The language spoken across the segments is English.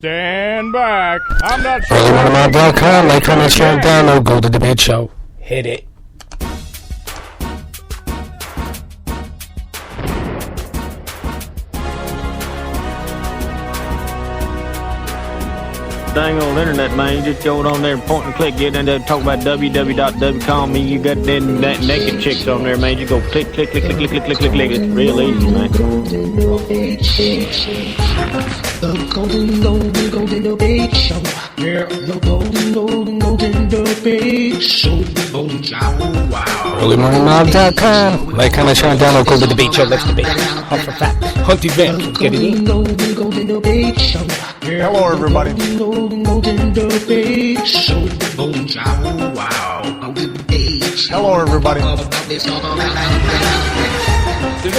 Stand back. I'm not sure. GoldenDebateShow.com, like, comment, share, and download Golden Debate Show. Hit it. Dang old internet, man. You just go on there and point and click, get in there, talk about www.com. You got them naked chicks on there, man. You go click, click, click, click, click, click, click, click, click. It's real easy, man. The golden debate show. Yeah, the golden debate show. GoldenDebateShow.com, like, comment, share, and download Golden Debate Show. Let's debate. Hunt for facts. Hunt events. Let's get it in. Golden debate show. Hello, everybody. Golden debate show. Hello, everybody. Hey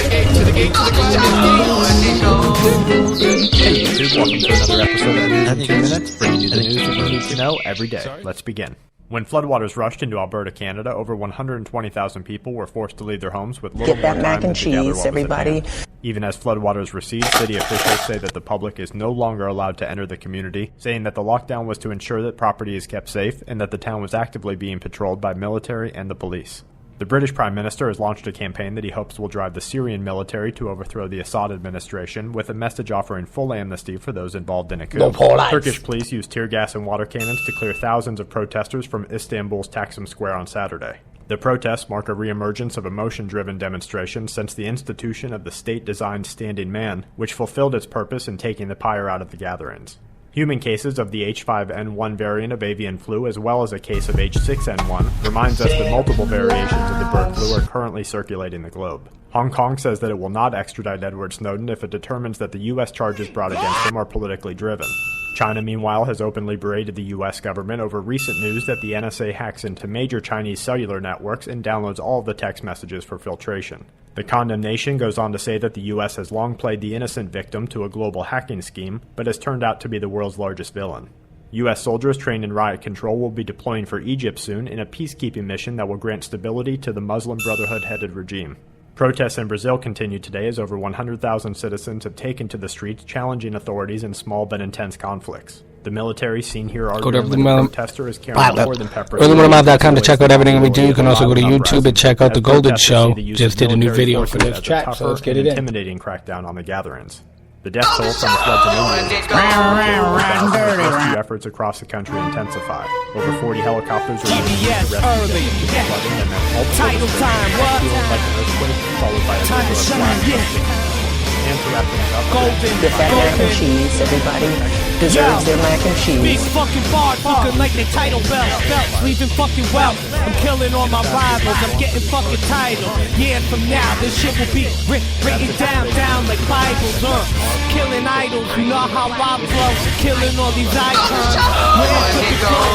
YouTube, welcome to another episode of News in 2 Minutes, bringing you the news that you need to know every day. Let's begin. When floodwaters rushed into Alberta, Canada, over 120,000 people were forced to leave their homes with little Get that more mac time and than to gather cheese, what was at everybody. hand. Even as floodwaters recede, city officials say that the public is no longer allowed to enter the community, saying that the lockdown was to ensure that property is kept safe and that the town was actively being patrolled by military and the police. The British Prime Minister has launched a campaign that he hopes will drive the Syrian military to overthrow the Assad administration, with a message offering full amnesty for those involved in a coup. Turkish police used tear gas and water cannons to clear thousands of protesters from Istanbul's Taksim Square on Saturday. The protests mark a re-emergence of emotion-driven demonstrations since the institution of the state-designed standing man, which fulfilled its purpose in taking the pyre out of the gatherings. Human cases of the H5N1 variant of avian flu, as well as a case of H6N1, reminds us that multiple variations of the bird flu are currently circulating the globe. Hong Kong says that it will not extradite Edward Snowden if it determines that the U.S. charges brought against him are politically driven. China, meanwhile, has openly berated the U.S. government over recent news that the NSA hacks into major Chinese cellular networks and downloads all of the text messages for filtration. The condemnation goes on to say that the U.S. has long played the innocent victim to a global hacking scheme, but has turned out to be the world's largest villain. U.S. soldiers trained in riot control will be deploying for Egypt soon in a peacekeeping mission that will grant stability to the Muslim Brotherhood-headed regime. Protests in Brazil continue today as over 100,000 citizens have taken to the streets challenging authorities in small but intense conflicts. The military seen here arguing when the protester is carrying more than pepper spray. GoldenDebateShow.com to check out everything we do. You can also go to YouTube and check out The Golden Show. Just did a new video for this chat, so let's get it in. Intimidating crackdown on the gatherings. The death toll from the floods in India as rescue efforts across the country intensify. Over 40 helicopters are moving to rescue flooding and then multiple feels like an earthquake followed by a river of black. And to wrap things up, Get that mac and cheese, everybody. Deserves their mac and cheese. Big fucking bars, looking like they title belts. Leaving fucking wealth. I'm killing all my rivals. I'm getting fucking titles. Years from now, this shit will be written down like Bibles. Killing idols, you know how I flow. Killing all these icons.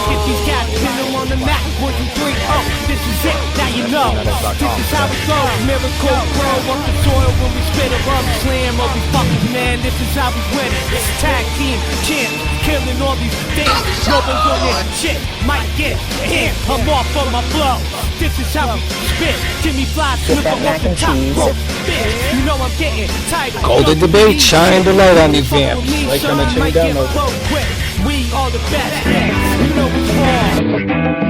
Get these guys pinning on the map. 1, 2, 3. Oh, this is it. Now you know. This is how it goes. Miracle grow on the soil when we spit a rub slam. All these fuckers, man. This is how we win it. It's tag team. Killing all these things. No one's on this shit. Might get in. I'm off on my flow. This is how we spit. Jimmy Fly, slip on the top rope. You know I'm getting tight. Golden Debate, shine the light on these vamps. Like, comment, share, and download. We are the best. You know it's all.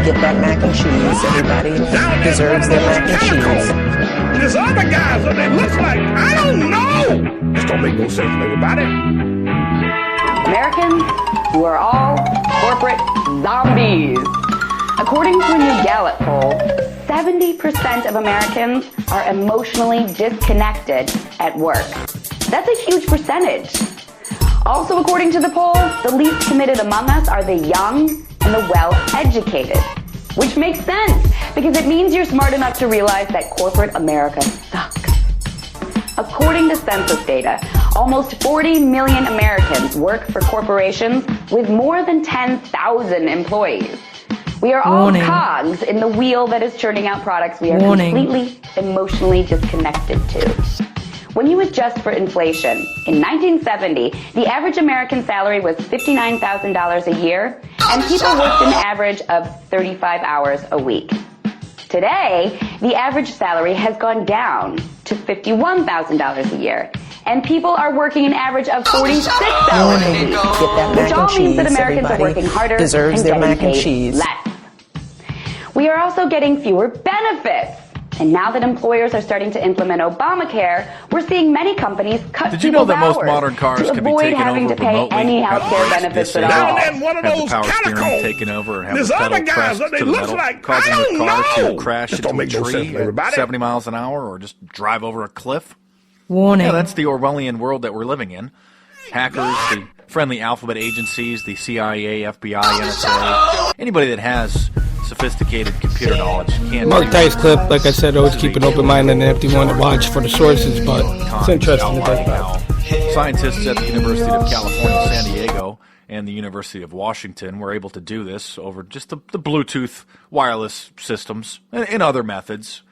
Get that mac and cheese, everybody. Deserves their mac and cheese. There's other guys that they look like, I don't know. This don't make no sense to everybody. Americans, you are all corporate zombies. According to a new Gallup poll, 70% of Americans are emotionally disconnected at work. That's a huge percentage. Also, according to the poll, the least committed among us are the young and the well-educated, which makes sense because it means you're smart enough to realize that corporate America sucks. According to census data, almost 40 million Americans work for corporations with more than 10,000 employees. We are all cogs in the wheel that is churning out products we are completely emotionally disconnected to. When you adjust for inflation, in 1970, the average American salary was $59,000 a year. and people worked an average of 35 hours a week. Today, the average salary has gone down to $51,000 a year, and people are working an average of 46 hours a week, which all means that Americans are working harder and getting paid less. We are also getting fewer benefits. And now that employers are starting to implement Obamacare, we're seeing many companies cut Did you know people's that most hours modern cars to can be avoid taken having over to pay remotely? any Have health the care brakes benefits at disabled, all. And one of have those the power steering catacombs. taken over, and have There's the pedal other guys pressed that to the looks metal, like, causing I your don't car know. to crash This into don't a make no tree sense to at everybody. 70 miles an hour or just drive over a cliff? Warning. Yeah, that's the Orwellian world that we're living in. Hackers, the friendly alphabet agencies, the CIA, FBI, NSA, anybody that has sophisticated computer knowledge can't. Mark Dice clip, like I said, always keep an open mind and an empty one to watch for the sources, but it's interesting to think about. Scientists at the University of California, San Diego, and the University of Washington were able to do this over just the Bluetooth wireless systems and other methods.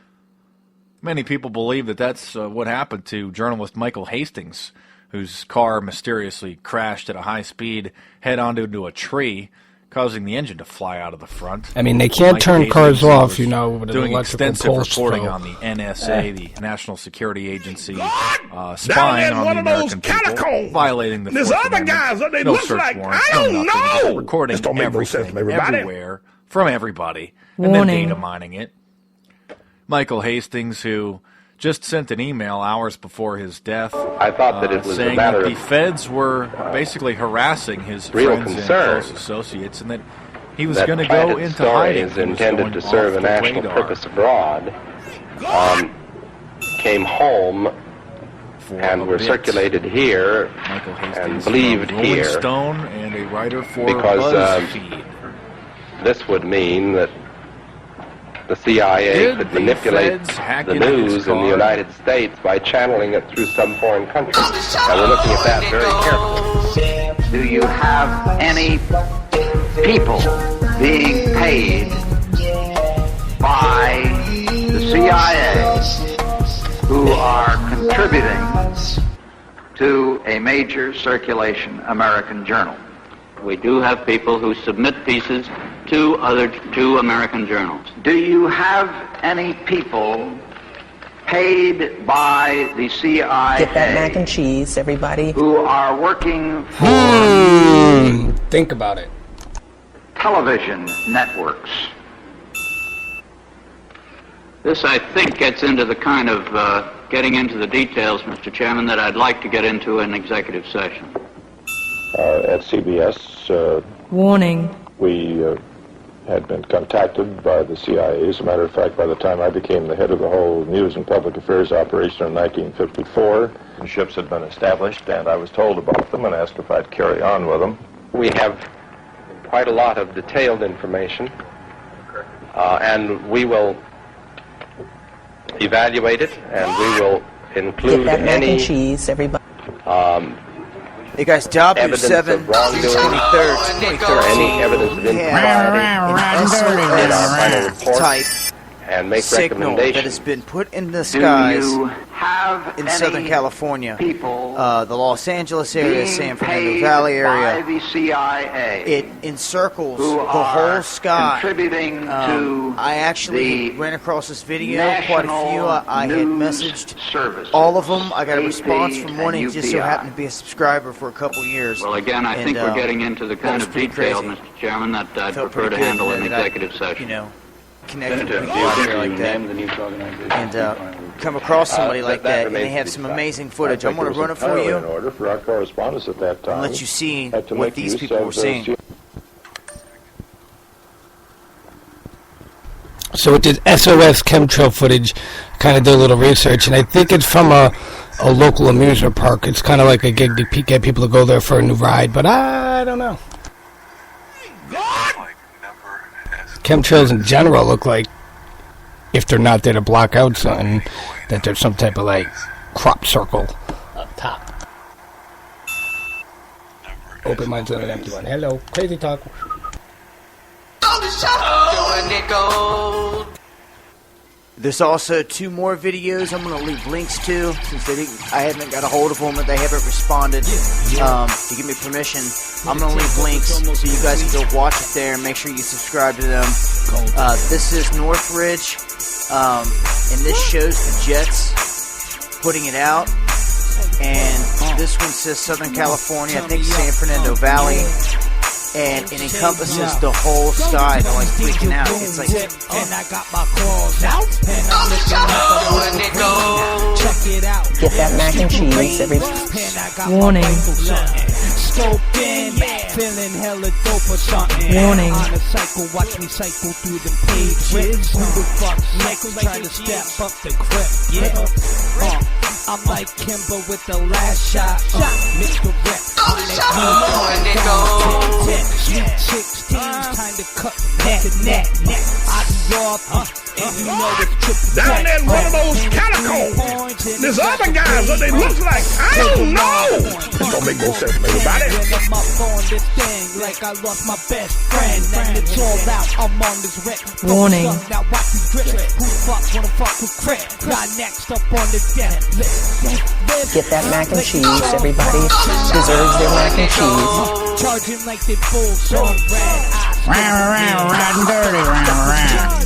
Many people believe that that's what happened to journalist Michael Hastings, whose car mysteriously crashed at a high speed head on into a tree, causing the engine to fly out of the front. I mean, they can't turn cars off, you know, with an doing electrical extensive pulse reporting flow. on the NSA, the National Security Agency, spying on the American people, violating the There's Fourth other Amendment, guys that they no look search like, warrants, I don't no nothing, just know. recording This don't make no sense everything, to everybody. everywhere, from everybody, and then data mining it. Michael Hastings, who just sent an email hours before his death, I thought that it was saying a matter that the of feds were basically harassing his real friends concern and close associates, and that he was that going to go planted into story hiding. is He was intended going to off serve a the national radar purpose abroad, came home for and a were bit. circulated here Michael and Hastings believed from Rolling here Stone and a writer for because BuzzFeed. this would mean that the CIA Did could the manipulate feds hack the into his news in car? the United States by channeling it through some foreign country. Now we're looking at that very carefully. Do you have any people being paid by the CIA who are contributing to a major circulation American journal? We do have people who submit pieces to American journals. Do you have any people paid by the CIA Get that mac and cheese, everybody. who are working for Think about it. television networks? This, I think, gets into the kind of getting into the details, Mr. Chairman, that I'd like to get into in executive session. At CBS, Warning. we had been contacted by the CIA. As a matter of fact, by the time I became the head of the whole news and public affairs operation in 1954, ships had been established, and I was told about them and asked if I'd carry on with them. We have quite a lot of detailed information, and we will evaluate it, and we will include Get that mac and any cheese, everybody. Hey guys, W7, evidence of wrongdoing, June 23rd, or any evidence of impropriety in our final report, type and make signal that recommendations. has been put in the Do skies you have in any Southern California, people the Los Angeles area, being San Fernando paid Valley by area? the CIA It encircles who the are whole sky. contributing to I actually the ran across this video, quite a few. I had News messaged Services, all of them. I got a AP response from one. He and just so UPI. happened to be a subscriber for a couple years. Well, again, I think we're getting into the kind was of pretty detail, crazy. Mr. Chairman, that I'd Felt prefer to pretty good handle in that I, executive session. You know, connected with people out there like that, and come across somebody like that, and they have some amazing footage. I'm going to run it for you In order for our correspondence at that time, and let you see had to what make these use people of were seeing. So with this SOS chemtrail footage, kind of did a little research, and I think it's from a local amusement park. It's kind of like a gig to get people to go there for a new ride, but I don't know. Chemtrails in general look like, if they're not there to block out something, that there's some type of like crop circle up top. Open mind's on an empty one. Hello, crazy talk. There's also 2 more videos I'm going to leave links to, since I haven't got a hold of them and they haven't responded to give me permission. I'm going to leave links so you guys can go watch it there. Make sure you subscribe to them. This is Northridge, and this shows the Jets putting it out. And this one says Southern California, I think San Fernando Valley. And it encompasses the whole sky. They're like freaking out. It's like, and I got my claws out, and I'm looking out. Check it out. Get that mac and cheese, everybody. Warning. Scoped in, feeling hella dope or something. Warning. On a cycle, watch me cycle through the pages. Who the fuck cycle try to step up the grip? Yeah. I'm like Kimber with the last shot. Mr. Rep. Sweet 16's time to cut net. I be off, and you know it's triple. Down there in one of those catacombs, there's other guys that they look like. I don't know. This don't make no sense, everybody. I'm up on this thing like I lost my best friend. And it's all out. I'm on this wreck. Warning. Now watch me grip. Who the fuck wanna fuck with Crit? Got next up on the deck. Get that mac and cheese, everybody. Deserves their mac and cheese. Charging like they full song red. Riding dirty,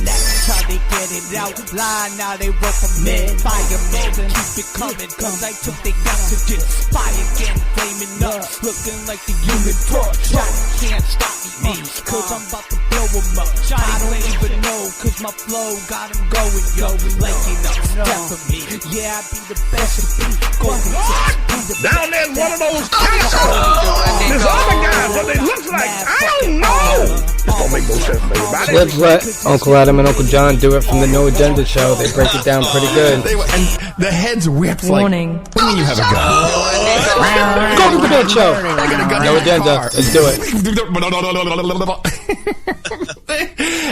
That's how they get it out. Line now they work for men. Firemen keep it coming. Cause I took the oxygen. Fire again, flaming up. Looking like the human torch. Johnny can't stop me. Cause I'm about to blow him up. I don't even know. Cause my flow got him going. Yo, liking up. Step for me. Yeah, I be the best to be. Down there in one of those catacombs, there's other guys that they look like. I don't know. This don't make no sense, everybody. Let's let Uncle Adam and Uncle John do it from the No Agenda show. They break it down pretty good. And the head's whipped like, Warning. what do you mean you have a gun? Go to the Debate Show. I got a gun No in my Agenda. car. Let's do it.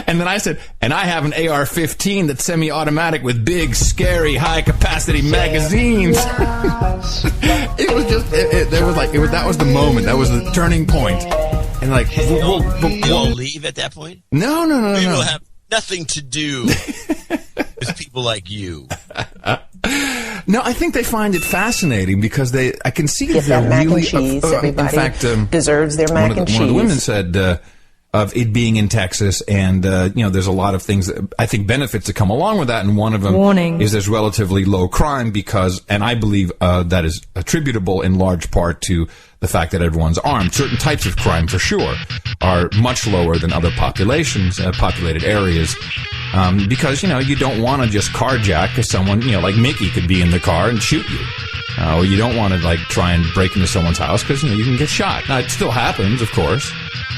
And then I said, and I have an AR-15 that's semi-automatic with big, scary, high-capacity magazines. It was just, that was the moment. That was the turning point. And like, you'll leave at that point? No. We will have nothing to do with people like you. No, I think they find it fascinating because I can see Get they're that mac really. and cheese, everybody. In fact, deserves their mac and cheese. One of the women said of it being in Texas, and there's a lot of things that I think benefits that come along with that, and one of them Warning. is there's relatively low crime because, and I believe that is attributable in large part to the fact that everyone's armed. Certain types of crime, for sure, are much lower than other populated areas. Because, you don't want to just carjack because someone, like Mickey could be in the car and shoot you. Or you don't want to, try and break into someone's house because, you can get shot. Now, it still happens, of course,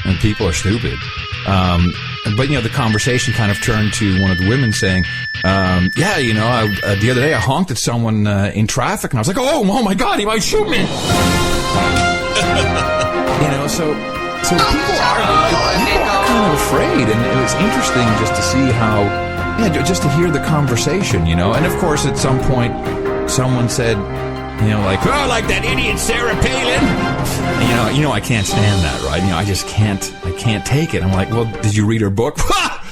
and people are stupid. But, the conversation kind of turned to one of the women saying, the other day I honked at someone in traffic, and I was like, oh my God, he might shoot me. So people are kind of afraid, and it was interesting just to see how, just to hear the conversation, And of course, at some point, someone said, like that idiot Sarah Palin. And, I can't stand that, right? I just can't take it. I'm like, well, did you read her book?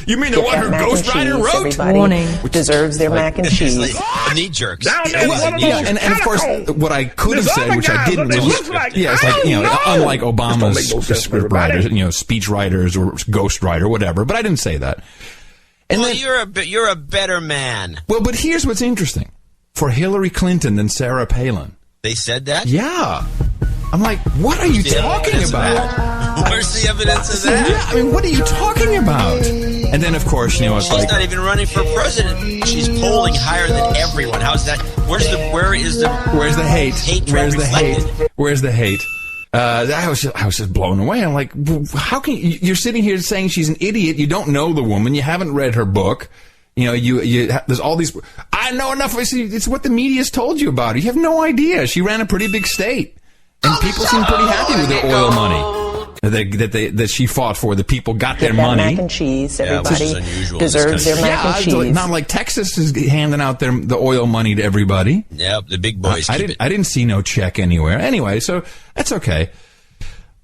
You mean the one her ghostwriter wrote? Everybody. Warning. Deserves their mac and cheese. Like knee jerks. And of course, what I could have said, which I didn't, was it's like, unlike Obama's scriptwriters, speech writers or ghostwriter, whatever. But I didn't say that. And then, you're a better man. Well, but here's what's interesting: for Hillary Clinton than Sarah Palin. They said that? Yeah. I'm like, what are you talking about? Where's the evidence of that? Yeah, I mean, what are you talking about? And then, of course, it's she's not even running for president. She's polling higher than everyone. How's that? Where's the hate? Reflected? Where's the hate? I was just blown away. I'm like, how can you're sitting here saying she's an idiot? You don't know the woman. You haven't read her book. There's all these. I know enough. It's what the media's told you about her. You have no idea. She ran a pretty big state. And people seem pretty happy with their oil money that she fought for. The people got their money. Mac and cheese, everybody deserves their mac and cheese. Not like Texas is handing out the oil money to everybody. Yeah, the big boys. I didn't see no check anywhere. Anyway, so that's okay.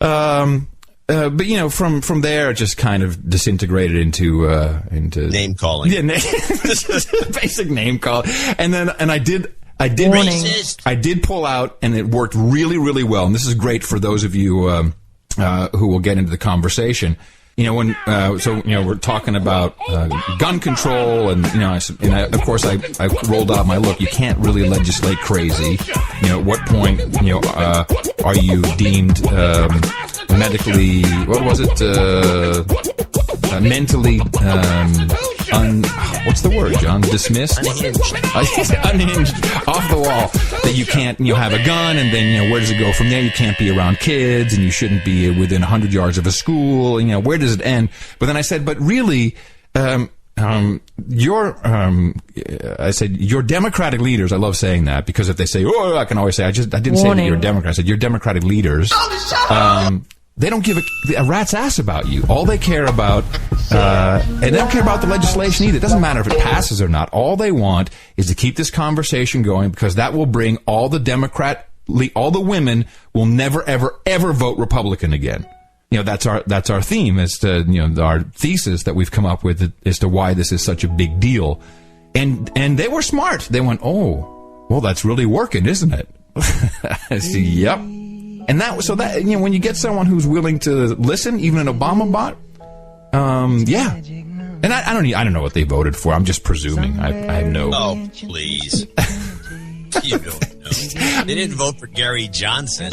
But from there, it just kind of disintegrated into name calling. Yeah, basic name call. And I did Racist. I did pull out, and it worked really, really well. And this is great for those of you who will get into the conversation. When we're talking about gun control, and of course I rolled out my look. You can't really legislate crazy. At what point are you deemed medically? What was it? Mentally what's the word, John? Dismissed? Unhinged, off the wall. That you can't, have a gun, and then, where does it go from there? You can't be around kids, and you shouldn't be within 100 yards of a school. Where does it end? But then I said, but really, your Democratic leaders, I love saying that, because if they say, oh, I can always say, I didn't say that you're a Democrat. I said, your Democratic leaders, they don't give a rat's ass about you. All they care about, and they don't care about the legislation either. It doesn't matter if it passes or not. All they want is to keep this conversation going, because that will bring all the women will never, ever, ever vote Republican again. That's our theme, as to, our thesis that we've come up with as to why this is such a big deal. And they were smart. They went, oh, well, that's really working, isn't it? I see, yep. And when you get someone who's willing to listen, even an Obama bot, yeah. And I don't know what they voted for. I'm just presuming. I have no. Oh, please. You don't know. They didn't vote for Gary Johnson.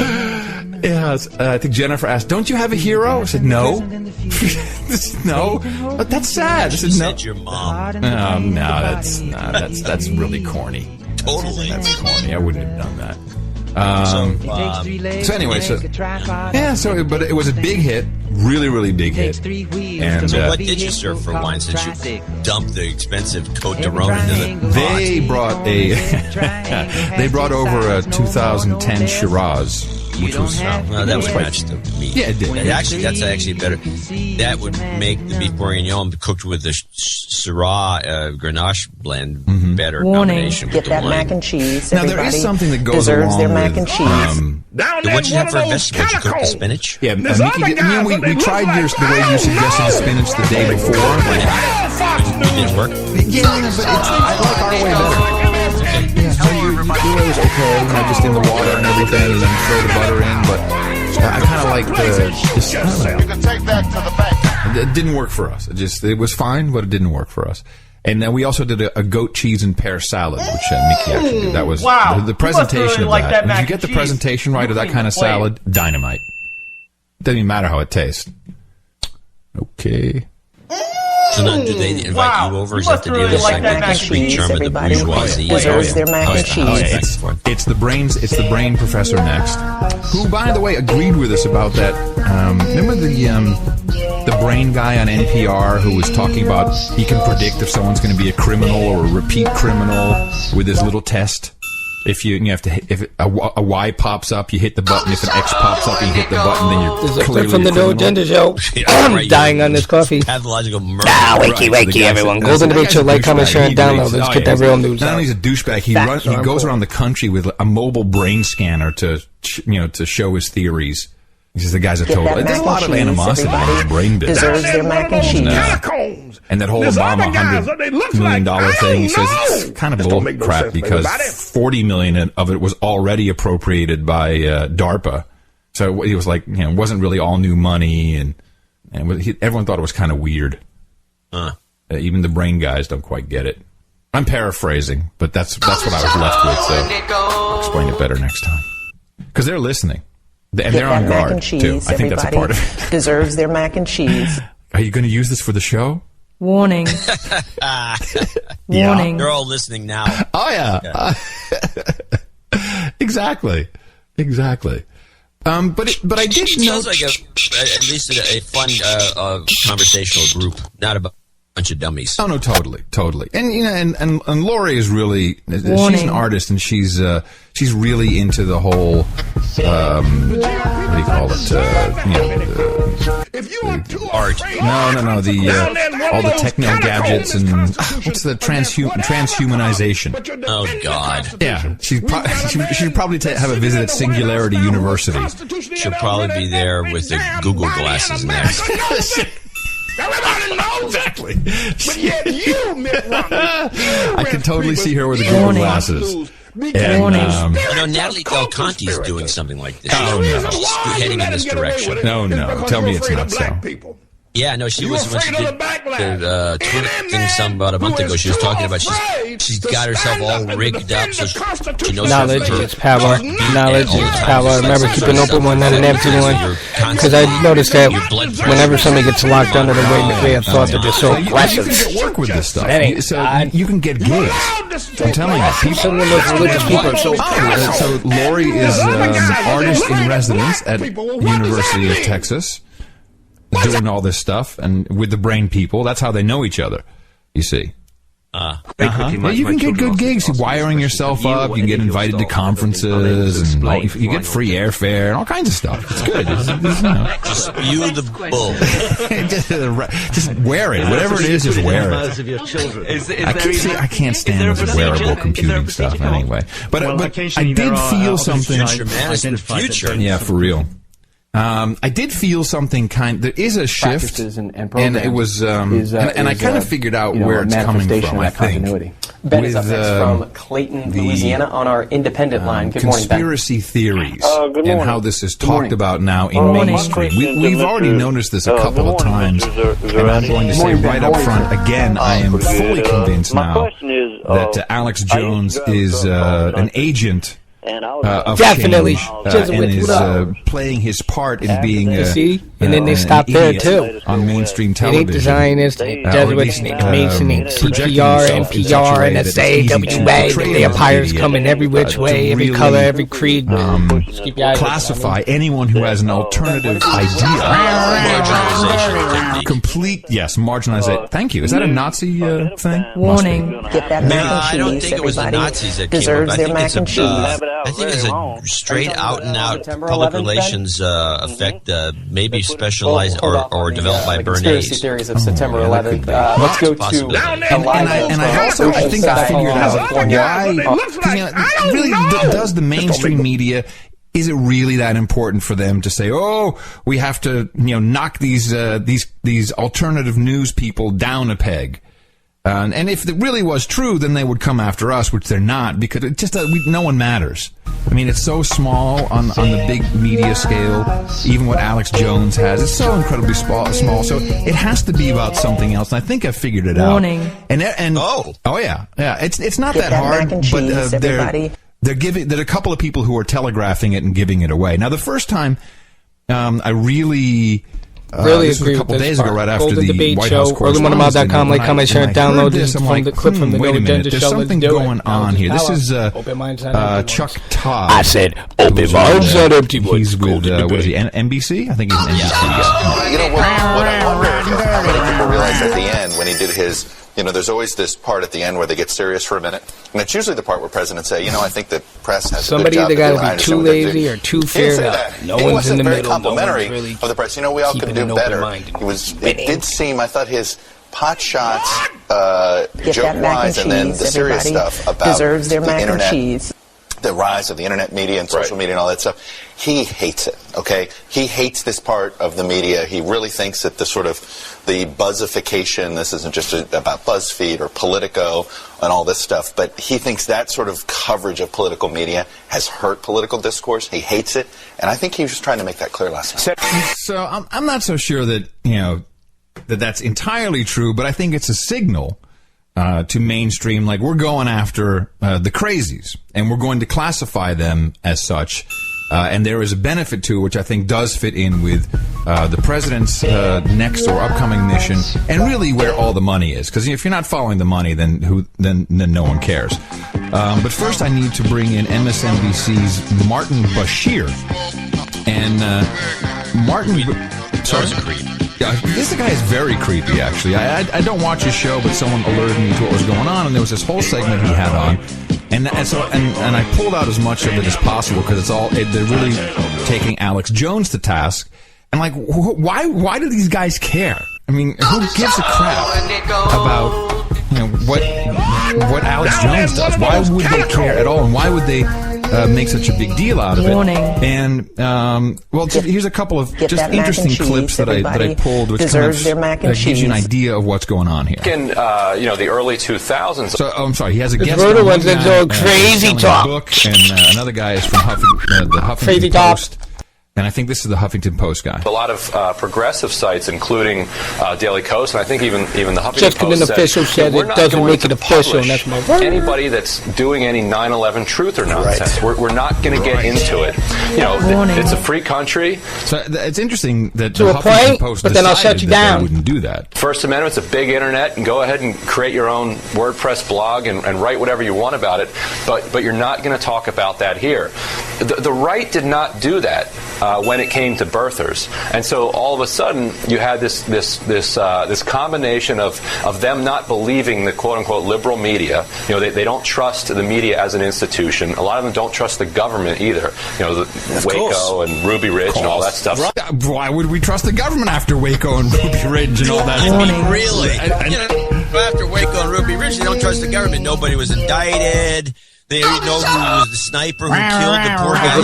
Yeah, I think Jennifer asked, "Don't you have a hero?" I said, "No." No, but that's sad. I said, "No." Your mom. No, that's really corny. Totally, that's corny. I wouldn't have done that. So anyway, but it was a big hit, really, really big hit. And so what did you serve for wine, since you dumped the expensive Côte d'Aron into the pot? They brought over a 2010 Shiraz, which was that would match the meat. Yeah, it did. That's actually better. That would make the beef bourguignon cooked with the Syrah Grenache blend better combination. Get that mac and cheese. Now there is something that goes along their with mac and cheese. What'd you have for vegetables? You cooked the spinach? Yeah, Mickey, we tried the way you suggested the spinach the day before. It didn't work. Yeah, but I like our way better. Your way was okay, just in the water and everything, and then throw the butter in. But I kind of like it didn't work for us. It was fine, but it didn't work for us. And then we also did a goat cheese and pear salad, which Mickey actually did. That was the presentation of that. Did you get the presentation right of that kind of salad? Dynamite. Doesn't even matter how it tastes. Okay. So now, do they invite you over? Is that the deal? It's like the sweet charm of the bourgeoisie. Deserves their mac and cheese. It's the brain professor next, who, by the way, agreed with us about that. Remember the brain guy on NPR who was talking about he can predict if someone's going to be a criminal or a repeat criminal with his little test. If you have to, if a Y pops up, you hit the button. If an X pops up, you hit the button. Then you're clearly from the No Agenda Show. I'm dying on this coffee. Pathological murder. Wakey, everyone. Golden Debate Show, like, comment, share, and download. Let's get that real news. Not only is a douchebag, he goes around the country with a mobile brain scanner to show his theories. He's the guy's a total. There's a lot of animosity in the brain business. Deserves their mac and cheese. And that whole Obama $100 million thing, he says it's kind of bull crap because $40 million of it was already appropriated by DARPA. So he was like, it wasn't really all new money, and everyone thought it was kind of weird. Even the brain guys don't quite get it. I'm paraphrasing, but that's what I was left with. So I'll explain it better next time because they're listening. And they're on guard, cheese, too. I think that's a part of it. Deserves their mac and cheese. Are you going to use this for the show? Warning. Warning. They're all listening now. Oh, yeah. Exactly. But I did know... Sounds like at least a fun conversational group, not a bunch of dummies. Oh, no, totally. And Lori is really... She's an artist, and she's really into the whole... what do you call it? Art. No. All the techno gadgets and what's the transhumanization? Oh God. Yeah, she should probably have a visit at Singularity University. She'll probably be there with the Google glasses next. Everybody knows exactly. But yet you, Mitt Romney. I can totally see her with the Google glasses. And, Natalie Del Conte is doing something like this. Oh, no. She's heading in this direction. No. Tell me it's not so. Yeah, no, she was when she did the Twitter thing some about a month ago. She was talking about she's got herself all rigged up so she knows knowledge is power. Knowledge is power. Remember, keep an open one, not an empty one. Because I noticed that whenever somebody gets locked under the way of thought, they're just so aggressive. You can get work with this stuff. You can get gigs. I'm telling you, some of those religious people are so. So Lori is artist in residence at University of Texas, doing all this stuff, and with the brain people. That's how they know each other, you see. Yeah, you can get good gigs, wiring yourself up, you can get invited to conferences, and you get free airfare, and all kinds of stuff. It's good. Just spew the bull. just wear it. Whatever it is, just wear it. I can't stand this wearable computing stuff anyway. But I did feel something. Yeah, for real. I did feel something there is a shift, and it was, and I kind of figured out where it's coming from, I think. Ben is up next from Clayton, Louisiana, on our independent line. Good morning, Ben. Conspiracy theories and how this is talked about now in mainstream. We've already noticed this a couple of times, and I'm going to say right up front, again, I am fully convinced now that Alex Jones is an agent of definitely and is playing his part in being and then they stop there too on mainstream television. They ain't Zionists, they Jesuits, they Mason, they CPR, NPR, NSA, WA, the empires coming every which way, every color, every creed. Classify anyone who has an alternative idea. Complete, yes, marginalization. Thank you. Is that a Nazi thing? Warning. Get that mac and cheese. I don't think it was the Nazis that came up. I think it's a straight out and out public relations effect, maybe specialized or developed by Bernays. Conspiracy theories of September 11th. Let's go to and I also think I figured out why. Really, does the mainstream media? Is it really that important for them to say, "Oh, we have to, knock these alternative news people down a peg"? And if it really was true, then they would come after us, which they're not, because it just no one matters. I mean, it's so small on the big media scale. Even what Alex Jones has, it's so incredibly small. So it has to be about something else. And I think I figured it out. And yeah. It's not that hard, but they're giving. There are a couple of people who are telegraphing it and giving it away. Now, the first time, I really. This was a couple days ago, right after the White House correspondence. GoldenDebateShow, like, comment, share, download this from the clip from the wait a minute, GoldenDebateShow. there's something going on here. This is Chuck Todd. I said, open minds, not empty ones. He's with, what is he, NBC? I think he's NBC. You know, what I wonder is how many people realize at the end when he did his... there's always this part at the end where they get serious for a minute. And it's usually the part where presidents say, I think the press has a good job. Somebody either got to be too lazy or too fair up. No one's in the middle. He wasn't very complimentary of the press. We all could do better. It did seem, I thought his pot shots, joke-wise, and then the serious stuff about the internet. The rise of the internet media and social media and all that stuff. He hates it, okay? He hates this part of the media. He really thinks that the buzzification, this isn't just about BuzzFeed or Politico and all this stuff, but he thinks that sort of coverage of political media has hurt political discourse. He hates it, and I think he was just trying to make that clear last night. So I'm not so sure that, that's entirely true, but I think it's a signal to mainstream, like we're going after the crazies, and we're going to classify them as such. And there is a benefit to it, which I think does fit in with the president's next or upcoming mission, and really where all the money is. Because if you're not following the money, then no one cares. But first, I need to bring in MSNBC's Martin Bashir, and Martin. Sorry. This guy is very creepy, actually. I don't watch his show, but someone alerted me to what was going on, and there was this whole segment he had on, and I pulled out as much of it as possible because they're really taking Alex Jones to task, and like, why do these guys care? I mean, who gives a crap about what Alex Jones does? Why would they care at all, and why would they make such a big deal out of it. Warning. And here's a couple of just interesting clips that I pulled, which deserves their mac and gives you an cheese. idea of what's going on here. In the early 2000s. So I'm sorry, he has a guest. The ones that do crazy talk. Book, and another guy is from the Huffington Post. And I think this is the Huffington Post guy. A lot of progressive sites, including Daily Kos, and I think even the Huffington Just Post an official said it doesn't make it official, and that's my word. Anybody that's doing any 9/11 truth or nonsense, we're not going to get into it. It's a free country. So it's interesting that To the a Huffington point, Post but then I'll shut you decided that down. they wouldn't do that. First Amendment's a big internet, and go ahead and create your own WordPress blog and write whatever you want about it, but you're not going to talk about that here. The right did not do that when it came to birthers, and so all of a sudden you had this combination of them not believing the quote unquote liberal media. They don't trust the media as an institution. A lot of them don't trust the government either. The Waco and Ruby Ridge and all that stuff. Why would we trust the government after Waco and Ruby Ridge and all that? Really? After Waco and Ruby Ridge, they don't trust the government. Nobody was indicted. They know who was the sniper who killed the poor guy.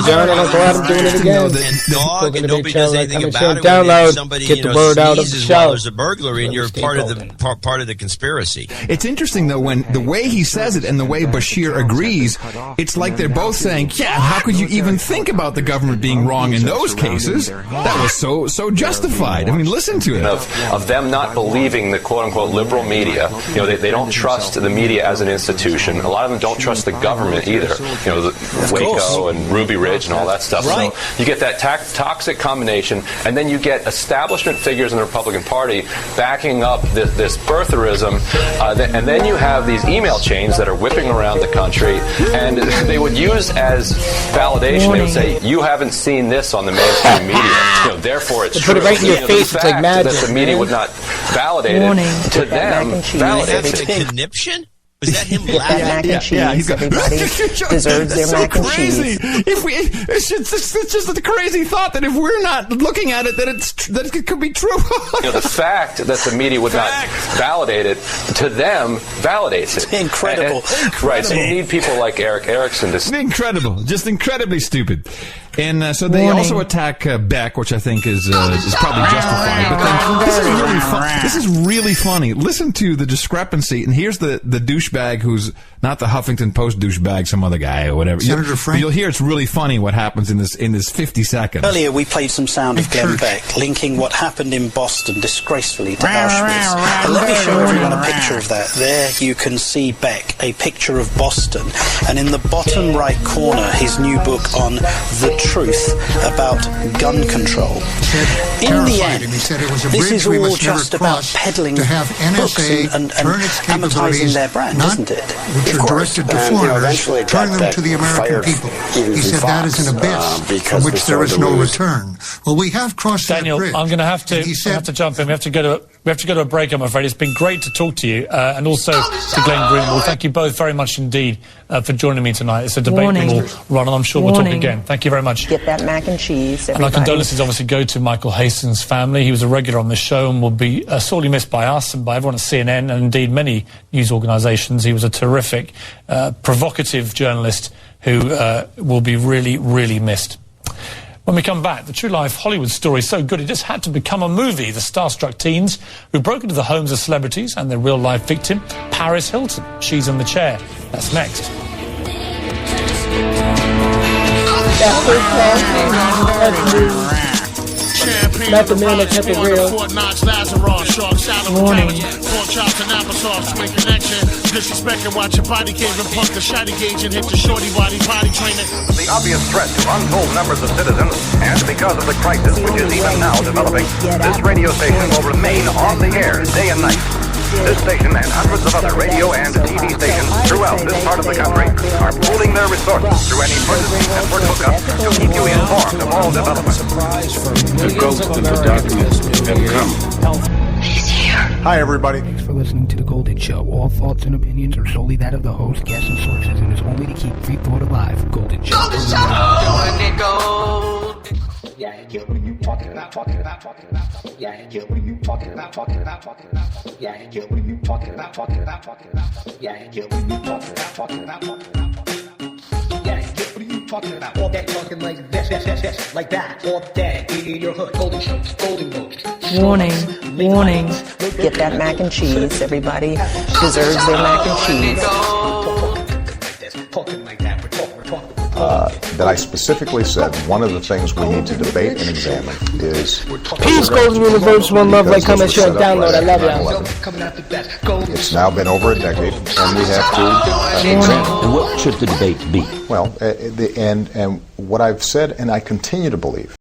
And nobody does anything about it. Download, Somebody, get the word out of the show. There's a burglary, and you're part of the conspiracy. It's interesting though when the way he says it and the way Bashir agrees, it's like they're both saying, "Yeah, how could you even think about the government being wrong in those cases? That was so justified." I mean, listen to it. Of them not believing the quote unquote liberal media. They don't trust the media as an institution. A lot of them don't trust the government either. The Waco and Ruby Ridge and all that stuff. Right. So you get that toxic combination, and then you get establishment figures in the Republican Party backing up this birtherism, and then you have these email chains that are whipping around the country, and they would use as validation. They would say, "You haven't seen this on the mainstream media, therefore it's true." Put it right in your face. It's like magic. That the media would not validate it. To them, validates Is that a conniption? Was that him laughing? Mac and cheese, everybody deserves their mac and cheese. It's just the crazy thought that if we're not looking at it, that it could be true. The fact that the media would not validate it, to them, validates it. It's incredible. Right, so you need people like Eric Erickson to... Incredible. Just incredibly stupid. And so they also attack Beck, which I think is probably justified. But then this is really funny. Listen to the discrepancy. And here's the douchebag who's not the Huffington Post douchebag, some other guy or whatever. Senator Frank. You'll hear it's really funny what happens in this 50 seconds. Earlier we played some sound of Glenn Beck linking what happened in Boston disgracefully to Auschwitz. And let me show everyone a picture of that. There you can see Beck, a picture of Boston. And in the bottom right corner, his new book on the truth about gun control. In the end, this is all just about peddling books and advertising their brand, isn't it? Which are directed to foreigners, turn them to the American people. He said that is an abyss from which there is no return. Well, we have crossed that bridge. I'm going to have to jump in. We have to go to a break, I'm afraid. It's been great to talk to you, and also to Glenn Greenwald. Thank you both very much indeed for joining me tonight. It's a debate we will run, and I'm sure we'll talk again. Thank you very much. Get that mac and cheese, everybody. And our condolences obviously go to Michael Hastings' family. He was a regular on the show and will be sorely missed by us and by everyone at CNN and indeed many news organisations. He was a terrific, provocative journalist who will be really, really missed. When we come back, the true life Hollywood story is so good it just had to become a movie. The starstruck teens who broke into the homes of celebrities and their real life victim, Paris Hilton. She's in the chair. That's next. Not the man that kept it real. Warning. Disrespecting, watch your body cave and punk the shotty gauge and hit the shorty body training. The obvious threat to untold numbers of citizens, and because of the crisis which is even now developing, this radio station will remain on the air day and night. This station and hundreds of other radio and TV stations throughout this part of the country are pooling their resources through any emergency network hookup to keep you informed of all developments. The ghost of the darkness have come. He's here. Hi, everybody. Thanks for listening to The Golden Show. All thoughts and opinions are solely that of the host, guests, and sources, and is only to keep free thought alive. Golden Show. Golden Show! Doing it gold. Yeah, what are you talking about? Yeah, what are you talking about? Yeah, what are you talking about? Yeah, what are you talking about? Yeah, what are you talking about? All that talking like this, like that. All that in your hood. Golden shows, golden votes. Warning, warning. Get that mac and cheese. Everybody deserves their mac and cheese. Talking like that. We're talking. That I specifically said one of the things we need to debate and examine is Peace, Golden Universe, one love, like, comment, share, and download. I love y'all. It's now been over a decade, and we have to examine. And what should the debate be? Well, and what I've said, and I continue to believe,